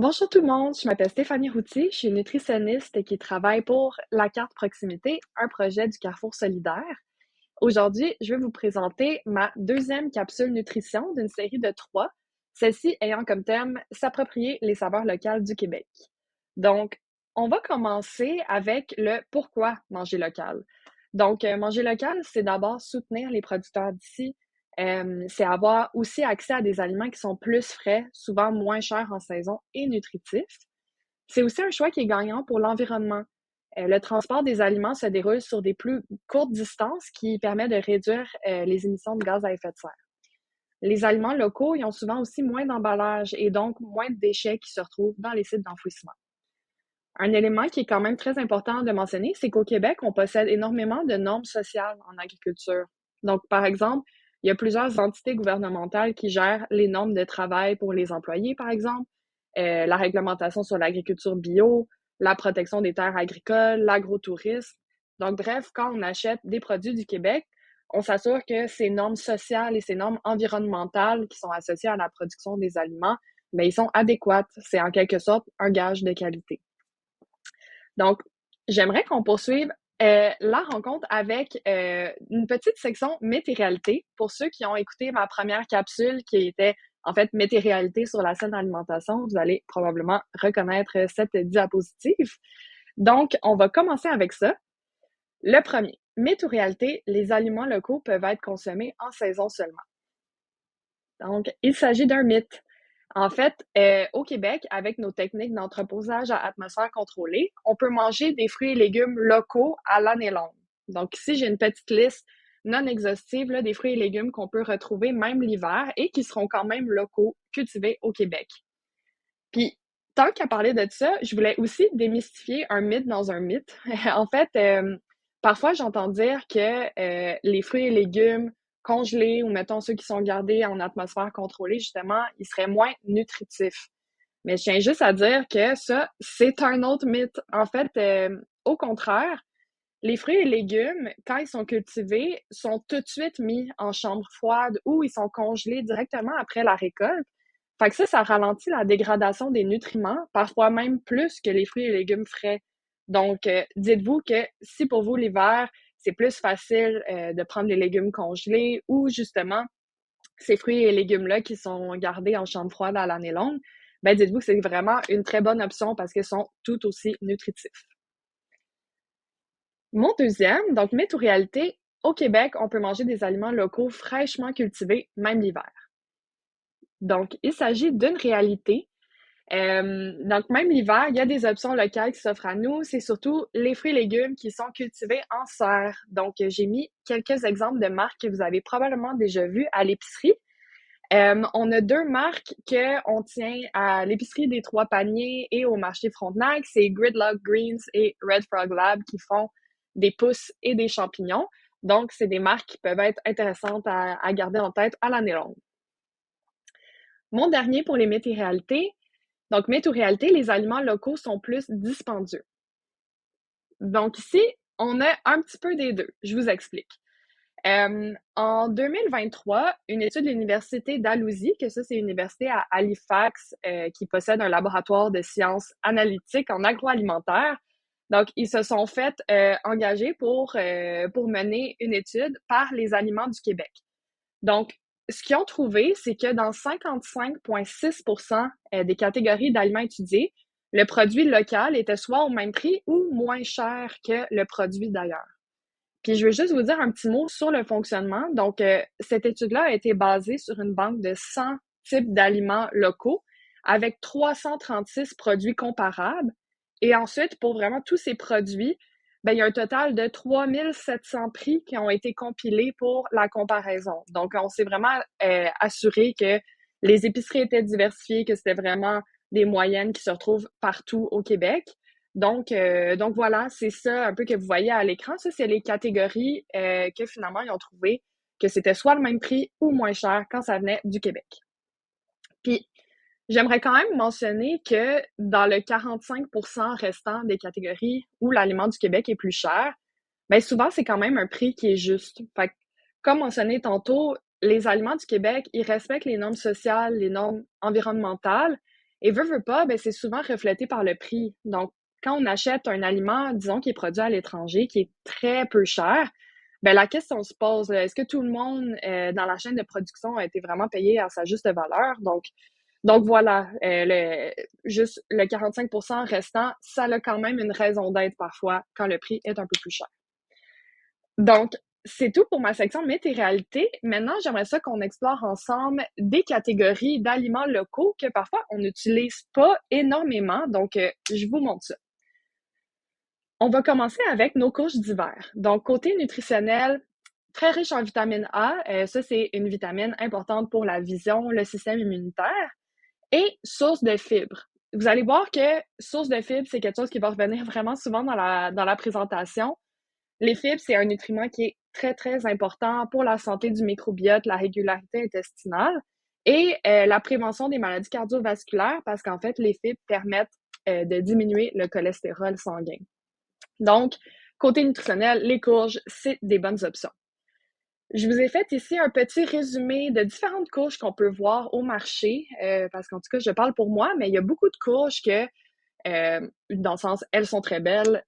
Bonjour tout le monde, je m'appelle Stéphanie Routier, je suis nutritionniste qui travaille pour la carte proximité, un projet du Carrefour solidaire. Aujourd'hui, je vais vous présenter ma deuxième capsule nutrition d'une série de trois, celle-ci ayant comme thème s'approprier les saveurs locales du Québec. Donc, on va commencer avec le pourquoi manger local. Donc, manger local, c'est d'abord soutenir les producteurs d'ici, c'est avoir aussi accès à des aliments qui sont plus frais, souvent moins chers en saison et nutritifs. C'est aussi un choix qui est gagnant pour l'environnement. Le transport des aliments se déroule sur des plus courtes distances qui permet de réduire les émissions de gaz à effet de serre. Les aliments locaux, ils ont souvent aussi moins d'emballage et donc moins de déchets qui se retrouvent dans les sites d'enfouissement. Un élément qui est quand même très important de mentionner, c'est qu'au Québec, on possède énormément de normes sociales en agriculture. Donc, par exemple, il y a plusieurs entités gouvernementales qui gèrent les normes de travail pour les employés, par exemple, la réglementation sur l'agriculture bio, la protection des terres agricoles, l'agrotourisme. Donc, bref, quand on achète des produits du Québec, on s'assure que ces normes sociales et ces normes environnementales qui sont associées à la production des aliments, bien, ils sont adéquates. C'est en quelque sorte un gage de qualité. Donc, j'aimerais qu'on poursuive la rencontre avec une petite section météoralité. Pour ceux qui ont écouté ma première capsule qui était en fait météoralité sur la scène d'alimentation, vous allez probablement reconnaître cette diapositive. Donc, on va commencer avec ça. Le premier, météoralité, les aliments locaux peuvent être consommés en saison seulement. Donc, il s'agit d'un mythe. En fait, au Québec, avec nos techniques d'entreposage à atmosphère contrôlée, on peut manger des fruits et légumes locaux à l'année longue. Donc ici, j'ai une petite liste non exhaustive là, des fruits et légumes qu'on peut retrouver même l'hiver et qui seront quand même locaux, cultivés au Québec. Puis, tant qu'à parler de ça, je voulais aussi démystifier un mythe dans un mythe. En fait, parfois, j'entends dire que les fruits et légumes congelés ou mettons ceux qui sont gardés en atmosphère contrôlée, justement, ils seraient moins nutritifs. Mais je tiens juste à dire que ça, c'est un autre mythe. En fait, au contraire, les fruits et légumes, quand ils sont cultivés, sont tout de suite mis en chambre froide ou ils sont congelés directement après la récolte. Fait que ça ralentit la dégradation des nutriments, parfois même plus que les fruits et légumes frais. Donc, dites-vous que si pour vous l'hiver, c'est plus facile de prendre les légumes congelés ou justement ces fruits et légumes-là qui sont gardés en chambre froide à l'année longue, ben dites-vous que c'est vraiment une très bonne option parce qu'ils sont tout aussi nutritifs. Mon deuxième, donc mythe ou réalité, au Québec, on peut manger des aliments locaux fraîchement cultivés, même l'hiver. Donc, il s'agit d'une réalité. Donc, même l'hiver, il y a des options locales qui s'offrent à nous. C'est surtout les fruits et légumes qui sont cultivés en serre. Donc, j'ai mis quelques exemples de marques que vous avez probablement déjà vues à l'épicerie. On a deux marques qu'on tient à l'épicerie des Trois Paniers et au marché Frontenac. C'est Gridlock Greens et Red Frog Lab qui font des pousses et des champignons. Donc, c'est des marques qui peuvent être intéressantes à garder en tête à l'année longue. Mon dernier pour les mythes et réalités. Donc, mythes ou réalités, les aliments locaux sont plus dispendieux. Donc, ici, on a un petit peu des deux. Je vous explique. En 2023, une étude de l'Université Dalhousie, que ça, c'est une université à Halifax qui possède un laboratoire de sciences analytiques en agroalimentaire. Donc, ils se sont fait engager pour mener une étude par les aliments du Québec. Donc, ce qu'ils ont trouvé, c'est que dans 55,6% des catégories d'aliments étudiés, le produit local était soit au même prix ou moins cher que le produit d'ailleurs. Puis je veux juste vous dire un petit mot sur le fonctionnement. Donc, cette étude-là a été basée sur une banque de 100 types d'aliments locaux avec 336 produits comparables. Et ensuite, pour vraiment tous ces produits, ben, il y a un total de 3700 prix qui ont été compilés pour la comparaison. Donc, on s'est vraiment assuré que les épiceries étaient diversifiées, que c'était vraiment des moyennes qui se retrouvent partout au Québec. Donc voilà, c'est ça un peu que vous voyez à l'écran. Ça, c'est les catégories que finalement, ils ont trouvé que c'était soit le même prix ou moins cher quand ça venait du Québec. Puis, j'aimerais quand même mentionner que dans le 45% restant des catégories où l'aliment du Québec est plus cher, bien souvent, c'est quand même un prix qui est juste. Fait que, comme mentionné tantôt, les aliments du Québec, ils respectent les normes sociales, les normes environnementales, Et veut pas, ben, c'est souvent reflété par le prix. Donc, quand on achète un aliment, disons, qui est produit à l'étranger, qui est très peu cher, ben, la question se pose, là, est-ce que tout le monde dans la chaîne de production a été vraiment payé à sa juste valeur? Donc voilà, juste le 45% restant, ça a quand même une raison d'être parfois quand le prix est un peu plus cher. Donc, c'est tout pour ma section mythes et réalités. Maintenant, j'aimerais ça qu'on explore ensemble des catégories d'aliments locaux que parfois on n'utilise pas énormément. Donc, je vous montre ça. On va commencer avec nos couches d'hiver. Donc, côté nutritionnel, très riche en vitamine A. Ça, c'est une vitamine importante pour la vision, le système immunitaire et source de fibres. Vous allez voir que source de fibres, c'est quelque chose qui va revenir vraiment souvent dans la présentation. Les fibres, c'est un nutriment qui est très, très important pour la santé du microbiote, la régularité intestinale et la prévention des maladies cardiovasculaires parce qu'en fait, les fibres permettent de diminuer le cholestérol sanguin. Donc, côté nutritionnel, les courges, c'est des bonnes options. Je vous ai fait ici un petit résumé de différentes courges qu'on peut voir au marché, parce qu'en tout cas, je parle pour moi, mais il y a beaucoup de courges que dans le sens, elles sont très belles.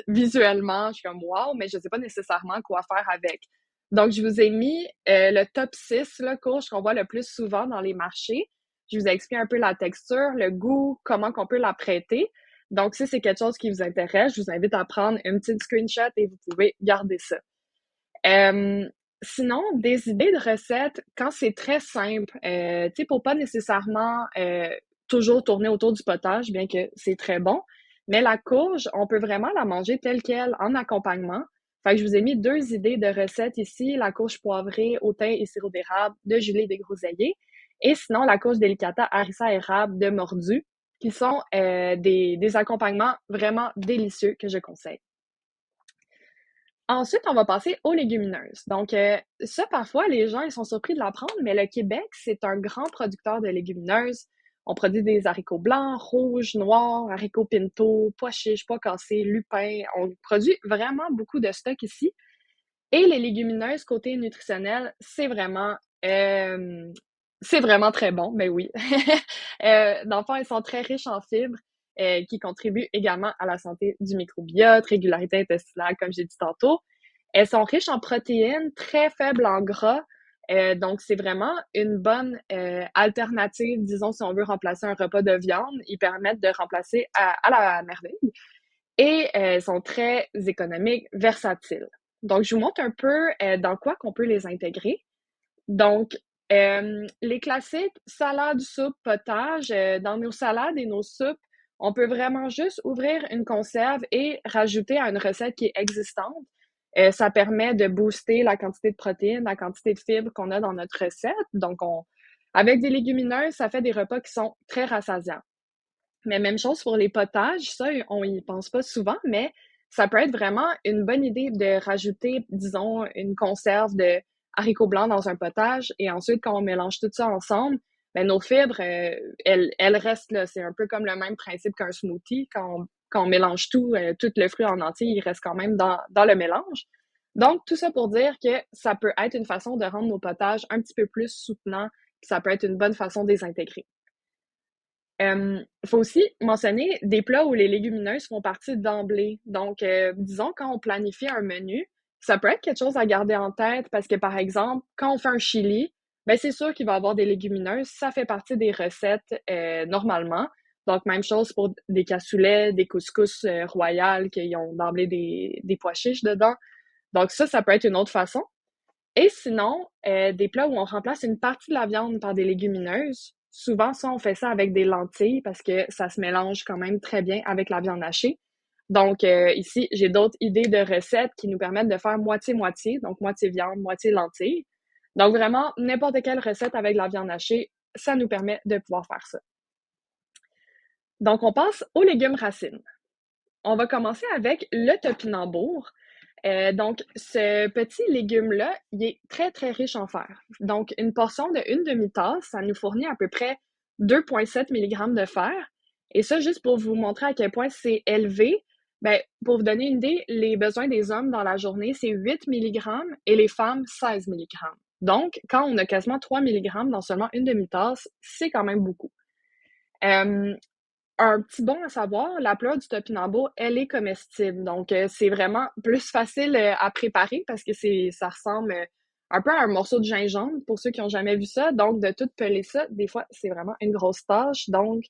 Visuellement, je suis comme wow, mais je ne sais pas nécessairement quoi faire avec. Donc, je vous ai mis le top 6 là, courges qu'on voit le plus souvent dans les marchés. Je vous ai expliqué un peu la texture, le goût, comment qu'on peut la prêter. Donc, si c'est quelque chose qui vous intéresse, je vous invite à prendre une petite screenshot et vous pouvez garder ça. Sinon, des idées de recettes, quand c'est très simple, tu sais, pour pas nécessairement toujours tourner autour du potage, bien que c'est très bon, mais la courge, on peut vraiment la manger telle qu'elle en accompagnement. Fait que je vous ai mis 2 idées de recettes ici, la courge poivrée au thym et sirop d'érable de Julie Desgroseilliers, et sinon la courge délicata harissa érable de Mordu, qui sont des accompagnements vraiment délicieux que je conseille. Ensuite, on va passer aux légumineuses. Donc, ça, parfois, les gens, ils sont surpris de l'apprendre, mais le Québec, c'est un grand producteur de légumineuses. On produit des haricots blancs, rouges, noirs, haricots pinto, pois chiches, pois cassés, lupins. On produit vraiment beaucoup de stock ici. Et les légumineuses, côté nutritionnel, c'est vraiment très bon, mais oui. Dans le fond, elles sont très riches en fibres, qui contribuent également à la santé du microbiote, régularité intestinale, comme j'ai dit tantôt. Elles sont riches en protéines, très faibles en gras. Donc, c'est vraiment une bonne alternative, disons, si on veut remplacer un repas de viande. Ils permettent de remplacer à la merveille. Et elles sont très économiques, versatiles. Donc, je vous montre un peu dans quoi qu'on peut les intégrer. Donc, les classiques, salade, soupe, potage, dans nos salades et nos soupes, on peut vraiment juste ouvrir une conserve et rajouter à une recette qui est existante. Ça permet de booster la quantité de protéines, la quantité de fibres qu'on a dans notre recette. Donc, avec des légumineuses, ça fait des repas qui sont très rassasiants. Mais même chose pour les potages, ça, on y pense pas souvent, mais ça peut être vraiment une bonne idée de rajouter, disons, une conserve de haricots blancs dans un potage et ensuite, quand on mélange tout ça ensemble, ben, nos fibres, elles restent là. C'est un peu comme le même principe qu'un smoothie. Quand on mélange tout le fruit en entier, il reste quand même dans le mélange. Donc, tout ça pour dire que ça peut être une façon de rendre nos potages un petit peu plus soutenants, puis ça peut être une bonne façon de les intégrer. Faut aussi mentionner des plats où les légumineuses font partie d'emblée. Donc, disons, quand on planifie un menu, ça peut être quelque chose à garder en tête parce que, par exemple, quand on fait un chili, ben, c'est sûr qu'il va y avoir des légumineuses. Ça fait partie des recettes normalement. Donc, même chose pour des cassoulets, des couscous royales qui ont d'emblée des pois chiches dedans. Donc, ça peut être une autre façon. Et sinon, des plats où on remplace une partie de la viande par des légumineuses. Souvent, ça, on fait ça avec des lentilles parce que ça se mélange quand même très bien avec la viande hachée. Donc, ici, j'ai d'autres idées de recettes qui nous permettent de faire moitié-moitié, donc moitié viande, moitié lentilles. Donc, vraiment, n'importe quelle recette avec la viande hachée, ça nous permet de pouvoir faire ça. Donc, on passe aux légumes racines. On va commencer avec le topinambour. Donc, ce petit légume-là, il est très, très riche en fer. Donc, une portion de une demi-tasse, ça nous fournit à peu près 2,7 mg de fer. Et ça, juste pour vous montrer à quel point c'est élevé, ben, pour vous donner une idée, les besoins des hommes dans la journée, c'est 8 mg et les femmes, 16 mg. Donc, quand on a quasiment 3 mg dans seulement une demi-tasse, c'est quand même beaucoup. Hem, un petit bon à savoir, la pleure du topinambour, elle est comestible. Donc, c'est vraiment plus facile, à préparer parce que ça ressemble, un peu à un morceau de gingembre pour ceux qui ont jamais vu ça. Donc de tout peler ça, des fois, c'est vraiment une grosse tâche. Donc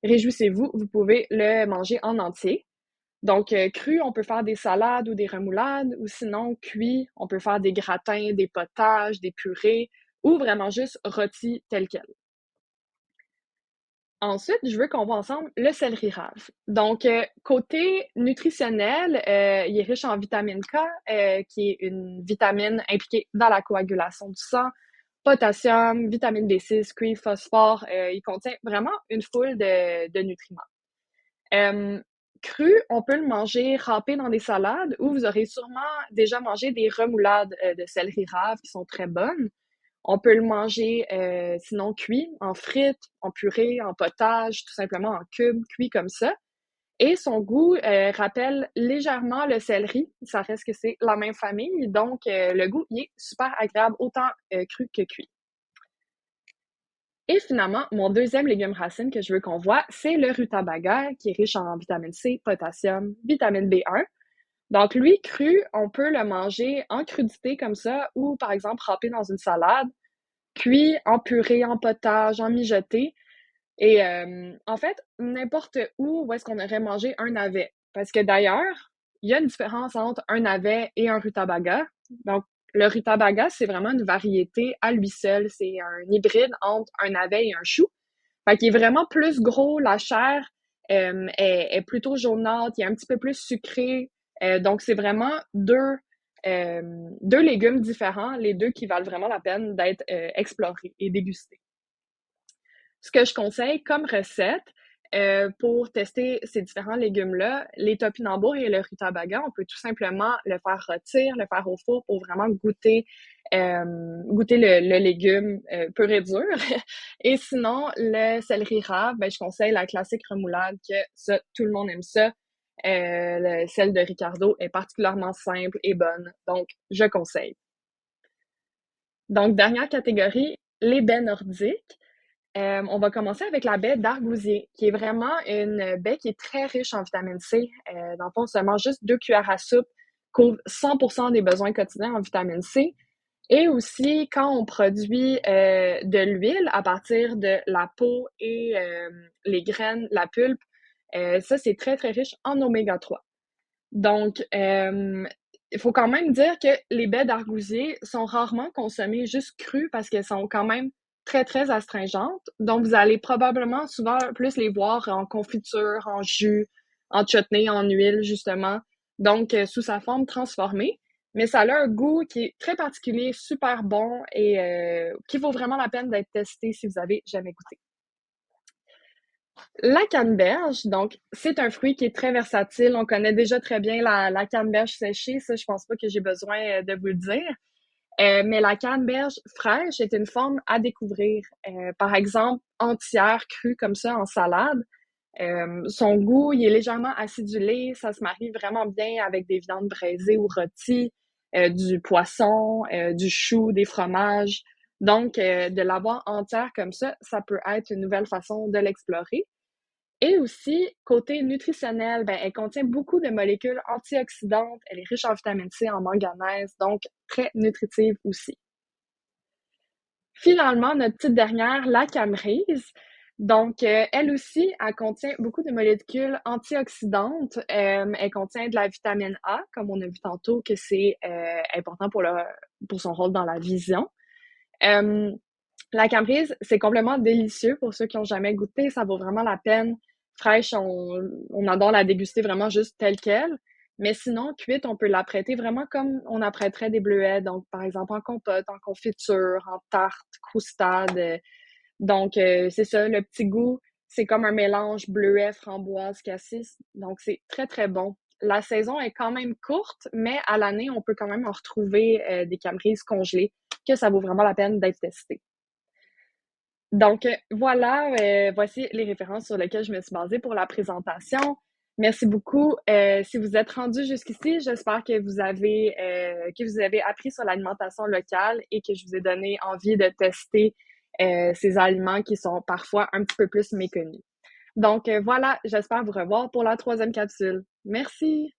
réjouissez-vous, vous pouvez le manger en entier. Donc, cru, on peut faire des salades ou des remoulades ou sinon cuit, on peut faire des gratins, des potages, des purées ou vraiment juste rôti tel quel. Ensuite, je veux qu'on voit ensemble le céleri rave. Donc, côté nutritionnel, il est riche en vitamine K, qui est une vitamine impliquée dans la coagulation du sang, potassium, vitamine B6, cuivre, phosphore. Il contient vraiment une foule de nutriments. Hem, Cru, on peut le manger râpé dans des salades ou vous aurez sûrement déjà mangé des remoulades, de céleri rave qui sont très bonnes. On peut le manger, sinon cuit, en frites, en purée, en potage, tout simplement en cubes, cuit comme ça et son goût, rappelle légèrement le céleri. Ça reste que c'est la même famille, donc le goût, il est super agréable, autant, cru que cuit. Et finalement, mon deuxième légume racine que je veux qu'on voit, c'est le rutabaga, qui est riche en vitamine C, potassium, vitamine B1. Donc lui, cru, on peut le manger en crudité comme ça ou par exemple râpé dans une salade, cuit, en purée, en potage, en mijoté et en fait, n'importe où est-ce qu'on aurait mangé un navet. Parce que d'ailleurs, il y a une différence entre un navet et un rutabaga. Donc le rutabaga, c'est vraiment une variété à lui seul. C'est un hybride entre un navet et un chou. Fait qu'il est vraiment plus gros, la chair, est plutôt jaunâtre, il est un petit peu plus sucré. Donc c'est vraiment 2 légumes différents, les 2 qui valent vraiment la peine d'être, explorés et dégustés. Ce que je conseille comme recette, pour tester ces différents légumes-là, les topinambours et le rutabaga, on peut tout simplement le faire rôtir, le faire au four pour vraiment goûter le légume, pur et dur. Et sinon, le céleri rave, ben, je conseille la classique remoulade que ça, tout le monde aime ça. Celle de Ricardo est particulièrement simple et bonne, donc je conseille. Donc dernière catégorie, les baies nordiques. On va commencer avec la baie d'argousier, qui est vraiment une baie qui est très riche en vitamine C. Dans le fond, seulement juste 2 cuillères à soupe couvrent 100% des besoins quotidiens en vitamine C. Et aussi, quand on produit de l'huile à partir de la peau et les graines, la pulpe, ça, c'est très, très riche en oméga 3. Donc, il faut quand même dire que les baies d'argousier sont rarement consommées juste crues parce qu'elles sont quand même très, très astringentes. Donc, vous allez probablement souvent plus les voir en confiture, en jus, en chutney, en huile, justement. Donc, sous sa forme transformée. Mais ça a un goût qui est très particulier, super bon et qui vaut vraiment la peine d'être testé si vous avez jamais goûté. La canneberge, donc, c'est un fruit qui est très versatile. On connaît déjà très bien la canneberge séchée. Ça, je pense pas que j'ai besoin de vous le dire. Mais la canneberge fraîche est une forme à découvrir. Par exemple, entière, crue comme ça en salade. Son goût, il est légèrement acidulé. Ça se marie vraiment bien avec des viandes braisées ou rôties, du poisson, du chou, des fromages. Donc, de l'avoir entière comme ça peut être une nouvelle façon de l'explorer. Et aussi, côté nutritionnel, ben, elle contient beaucoup de molécules antioxydantes, elle est riche en vitamine C, en manganèse, donc très nutritive aussi. Finalement, notre petite dernière, la camerise. Donc, elle aussi, elle contient beaucoup de molécules antioxydantes. Elle contient de la vitamine A, comme on a vu tantôt que c'est important pour son rôle dans la vision. Euh, la camerise, c'est complètement délicieux pour ceux qui ont jamais goûté. Ça vaut vraiment la peine. Fraîche, on adore la déguster vraiment juste telle quelle. Mais sinon, cuite, on peut l'apprêter vraiment comme on apprêterait des bleuets. Donc, par exemple, en compote, en confiture, en tarte, croustade. Donc, c'est ça, le petit goût, c'est comme un mélange bleuet, framboise, cassis. Donc, c'est très, très bon. La saison est quand même courte, mais à l'année, on peut quand même en retrouver des camerises congelées, que ça vaut vraiment la peine d'être testé. Donc, voilà, voici les références sur lesquelles je me suis basée pour la présentation. Merci beaucoup. Si vous êtes rendu jusqu'ici, j'espère que vous avez appris sur l'alimentation locale et que je vous ai donné envie de tester ces aliments qui sont parfois un petit peu plus méconnus. Donc voilà, j'espère vous revoir pour la troisième capsule. Merci.